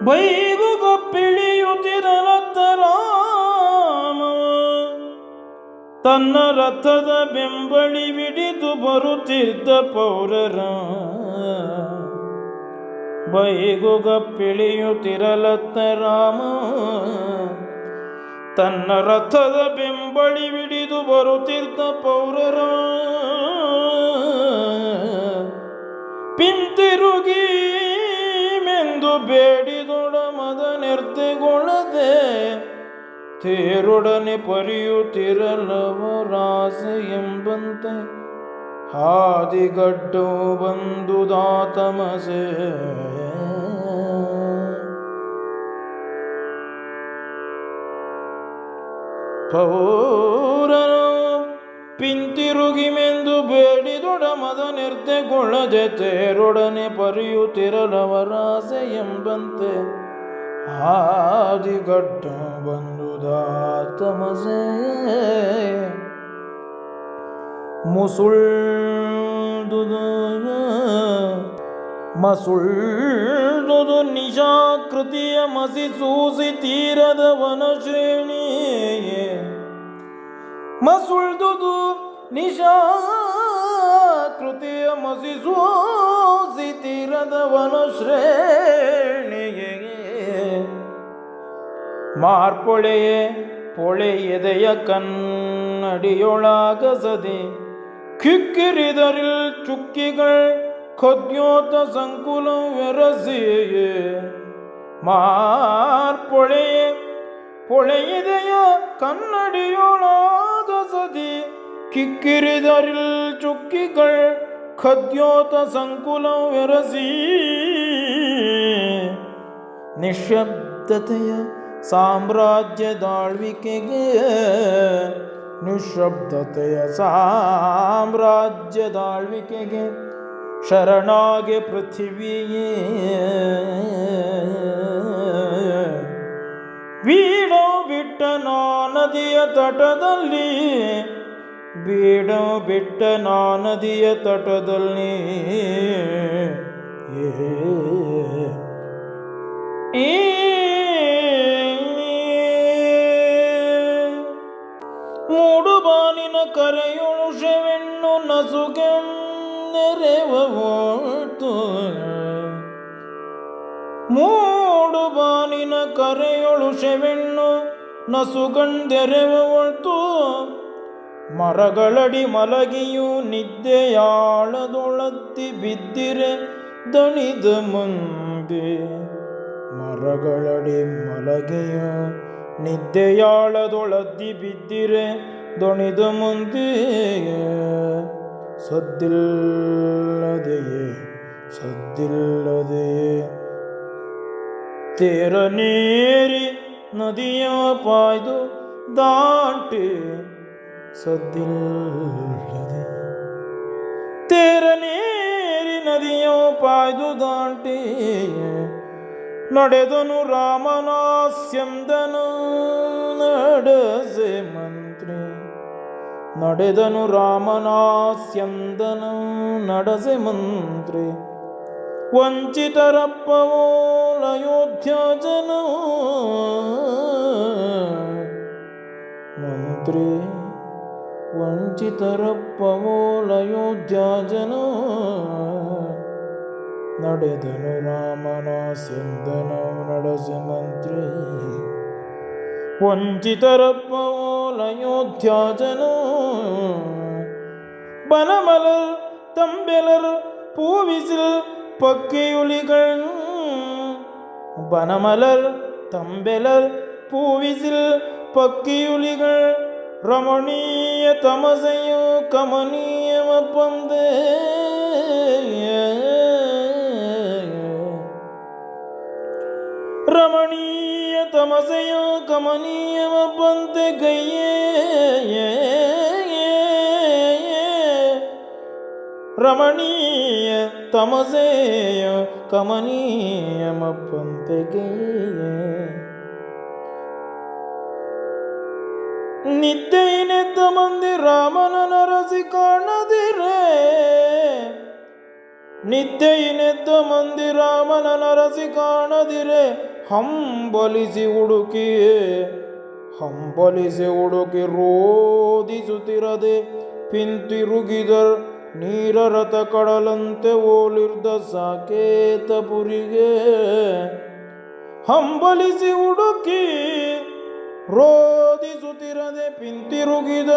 ಬೈಗುಗೊಪ್ಪಿಳಿಯುತ್ತಿರಲತ್ತ ರಾಮ ತನ್ನ ರಥದ ಬೆಂಬಳಿ ಬಿಡಿದು ಬರುತ್ತಿದ್ದ ಪೌರರ. ಬೈಗುಗೊಪ್ಪಿಳಿಯುತ್ತಿರಲತ್ತ ರಾಮ ತನ್ನ ರಥದ ಬೆಂಬಳಿ ಬಿಡಿದು ಬರುತ್ತಿದ್ದ ಪೌರರ. ಪಿಂತಿರುಗಿ ಮೆಂದು ಬೇಡಿದೊಡ ಮದನೆರ್ತೆಗೊಳ್ಳದೆ ತೇರೊಡನೆ ಪರಿಯುತ್ತಿರಲವರಾಸೆ ಎಂಬಂತೆ ಹಾದಿಗಡ್ಡು ಬಂದುದಾತಮಸೆ. ಪೌರನು ಪಿಂತಿರುಗಿ ಮೆಂದು ಬೇಡಿದೊಡ ಮದನೆರ್ತೆಗೊಳ್ಳದೆ ತೇರೊಡನೆ ಪರಿಯುತ್ತಿರಲವರಾಸೆ ಎಂಬಂತೆ ಆದಿಗಡ್ಡ ಬಂದುದಾತಮಸೆ. ಮಸುಳ್ದುದು ನಿಶಾಕೃತಿಯ ಮಸಿ ಸೂಸಿ ತೀರದ ವನಶ್ರೇಣಿಯೇ. ಮಸುಳ್ದುದು ನಿಶಾಕೃತಿಯ ಮಸಿ ಸೂಸಿ ತೀರದ ವನಶ್ರೇಣಿಯೇ. ಮಾರ್ಪೊಳೆಯೇ ಪೊಳೆ ಎದೆಯ ಕನ್ನಡಿಯೊಳಾಗಸದೆ ಕಿಕ್ಕಿರಿದರಿಲ್ ಚುಕ್ಕಿಗಳ್ ಖದ್ಯೋತ ಸಂಕುಲವೆರಸಿಯೇ. ಮಾರ್ಪೊಳೆಯೇ ಪೊಳೆಯೆದೆಯ ಕನ್ನಡಿಯೊಳಾಗಸದೆ ಕಿಕ್ಕಿರಿದರಿಲ್ ಚುಕ್ಕಿಗಳ್ ಖದ್ಯೋತ ಸಂಕುಲವೆರಸಿ. ನಿಶ್ಶಬ್ದತೆಯ ಸಾಮ್ರಾಜ್ಯದಾಳ್ವಿಕೆಗೆ ನಿಶ್ಶಬ್ದತೆಯ ಸಾಮ್ರಾಜ್ಯದಾಳ್ವಿಕೆಗೆ ಶರಣಾಗೆ ಪೃಥಿವಿಯೇ. ಬೀಡೋ ಬಿಟ್ಟ ನದಿಯ ತಟದಲ್ಲಿ ಬೀಡೋ ಬಿಟ್ಟ ನದಿಯ ತಟದಲ್ಲಿ ಮೂಡುಬಾನಿನ ಕರೆಯೊಳು ಶೆವೆಣ್ಣು ನಸುಗೆಂದೆರೆವೋಳ್ತು. ಮೂಡುಬಾನಿನ ಕರೆಯೊಳು ಶೆವೆಣ್ಣು ನಸುಗಂದೆರೆವೋಳ್ತು. ಮರಗಳಡಿ ಮಲಗಿಯೂ ನಿದ್ದೆಯಾಳದೊಳತ್ತಿ ಬಿದ್ದಿರೆ ದಣಿದ ಮುಂದೆ. ಮರಗಳಡಿ ಮಲಗಿಯೂ ನಿದ್ದೆಯಾಳದೊಳದ್ದಿ ಬಿದ್ದಿರೆ ದೊಣಿದ ಮುಂದೆ. ಸದ್ದಿಲ್ಲದೆಯೇ ಸದ್ದಿಲ್ಲದೆಯೇ ತೇರನೇರಿ ನದಿಯ ಪಾಯ್ದು ದಾಟಿ. ಸದ್ದಿಲ್ಲದೆ ತೇರನೇರಿ ನದಿಯ ಪಾಯ್ದು ದಾಟಿ. ನಡೆದನು ರಾಮನಾಸ್ಯಂದನು ನಡೆಸೆ ಮಂತ್ರಿ. ನಡೆದನು ರಾಮನಾಸ್ಯಂದನು ನಡೆಸೆ ಮಂತ್ರಿ. ವಂಚಿತರಪ್ಪವೋಲಯೋಧ್ಯ ಜನ ಮಂತ್ರಿ. ವಂಚಿತರಪ್ಪವೋಲಯೋಧ್ಯ ಜನ ನಡೆದನು ರಾಮನಾಸ್ಯಂದನು ನಡೆಸೆ ಮಂತ್ರಿ. ವಂಚಿತರಪ್ಪವೋಲಯೋಧ್ಯ ಜನ ಬನಮಲರ್ ತಂಬೆಲರ್ பூவிசில் பக்கியுலிகள். பனமலர் தம்பெலர் பூவிசில் பக்கியுலிகள். ரமணீய தமசையோ கமனீயம பந்தே. ರಮಣೀಯ ತಮಸೆಯ ಕಮನೀಯವ ಬಂತೆ ಗೈಯೇ. ರಮಣೀಯ ತಮಸೆಯ ಕಮನೀಯಮ ಬಂತೆ ಗೈಯೇ. ನಿದ್ದೆಯಿನೆದ್ದ ಮಂದಿ ರಾಮನ ನರಸಿ ಕಾಣದಿರೆ. ನಿದ್ದೆಯಿನೆದ್ದ ಮಂದಿರಾಮನ ನರಸಿ ಕಾಣದಿರೆ ಹಂಬಲಿಸಿ ಹುಡುಕಿ ರೋದಿಸುತ್ತಿರದೆ ಪಿಂತಿರುಗಿದರ್ ನೀರರಥ ಕಡಲಂತೆ ಓಲಿರ್ದ ಸಾಕೇತಪುರಿಗೆ. ಹಂಬಲಿಸಿ ಹುಡುಕಿ ರೋದಿಸುತ್ತಿರದೆ ಪಿಂತಿರುಗಿದ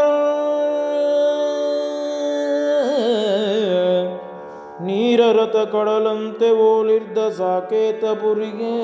ನೀರರಥ ಕಡಲಂತೆ ಓಲಿರ್ದ ಸಾಕೇತಪುರಿಗೆ.